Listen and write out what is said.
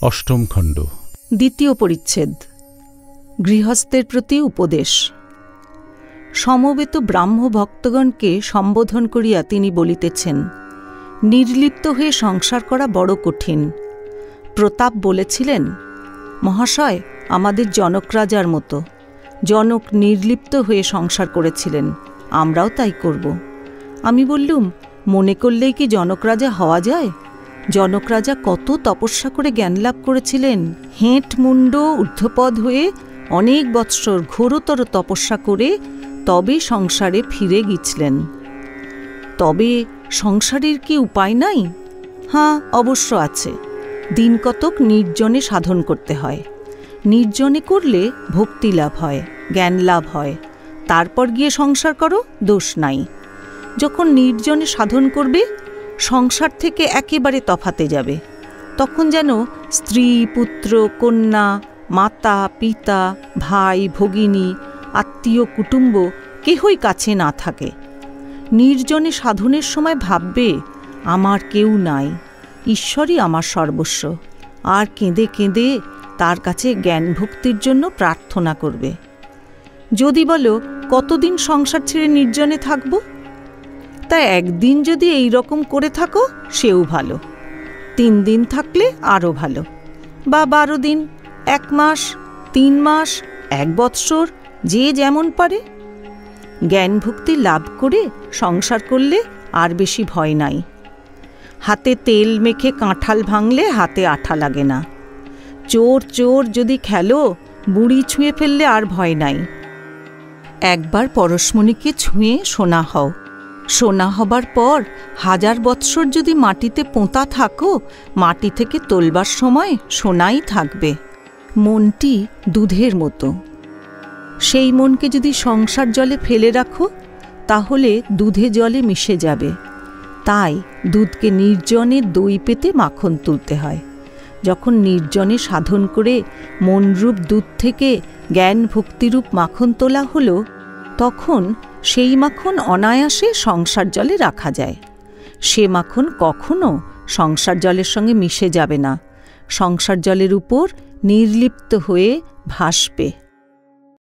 অষ্টম খণ্ড, দ্বিতীয় পরিচ্ছেদ। গৃহস্থের প্রতি উপদেশ। সমবেত ব্রাহ্ম ভক্তগণকে সম্বোধন করিয়া তিনি বলিতেছেন, নির্লিপ্ত হয়ে সংসার করা বড় কঠিন। প্রতাপ বলেছিলেন, মহাশয়, আমাদের জনক রাজার মতো। জনক নির্লিপ্ত হয়ে সংসার করেছিলেন, আমরাও তাই করব। আমি বললুম, মনে করলেই কি জনক রাজা হওয়া যায়? জনক রাজা কত তপস্যা করে জ্ঞান লাভ করেছিলেন। হেঁট মুণ্ড ঊর্ধ্বপদ হয়ে অনেক বৎসর ঘোরতর তপস্যা করে তবে সংসারে ফিরে গিয়েছিলেন। তবে সংসারের কি উপায় নাই? হ্যাঁ, অবশ্য আছে। দিন কতক নির্জনে সাধন করতে হয়। নির্জনে করলে ভক্তি লাভ হয়, জ্ঞান লাভ হয়। তারপর গিয়ে সংসার করো, দোষ নাই। যখন নির্জনে সাধন করবে, সংসার থেকে একেবারে তফাতে যাবে। তখন যেন স্ত্রী, পুত্র, কন্যা, মাতা, পিতা, ভাই, ভগিনী, আত্মীয়, কুটুম্ব কেহই কাছে না থাকে। নির্জনে সাধনের সময় ভাববে, আমার কেউ নাই, ঈশ্বরই আমার সর্বস্ব। আর কেঁদে কেঁদে তার কাছে জ্ঞান ভক্তির জন্য প্রার্থনা করবে। যদি বলো, কতদিন সংসার ছেড়ে নির্জনে থাকব? তা একদিন যদি এই রকম করে থাকো, সেও ভালো। 3 দিন থাকলে আরও ভালো, বা 12 দিন, 1 মাস, 3 মাস, 1 বৎসর, যে যেমন পারে। জ্ঞান ভক্তি লাভ করে সংসার করলে আর বেশি ভয় নাই। হাতে তেল মেখে কাঁঠাল ভাঙলে হাতে আঠা লাগে না। চোর চোর যদি খেলো, বুড়ি ছুঁয়ে ফেললে আর ভয় নাই। একবার পরশমণিকে ছুঁয়ে সোনা হও। সোনা হবার পর 1000 বৎসর যদি মাটিতে পোঁতা থাকো, মাটি থেকে তোলবার সময় সোনাই থাকবে। মনটি দুধের মতো। সেই মনকে যদি সংসার জলে ফেলে রাখো, তাহলে দুধে জলে মিশে যাবে। তাই দুধকে নির্জনে দই পেতে মাখন তুলতে হয়। যখন নির্জনে সাধন করে মনরূপ দুধ থেকে জ্ঞান ভক্তিরূপ মাখন তোলা হলো, তখন সেই মাখন অনায়াসে সংসার জলে রাখা যায়। সে মাখন কখনো সংসার জলের সঙ্গে মিশে যাবে না, সংসার জলের উপর নির্লিপ্ত হয়ে ভাসবে।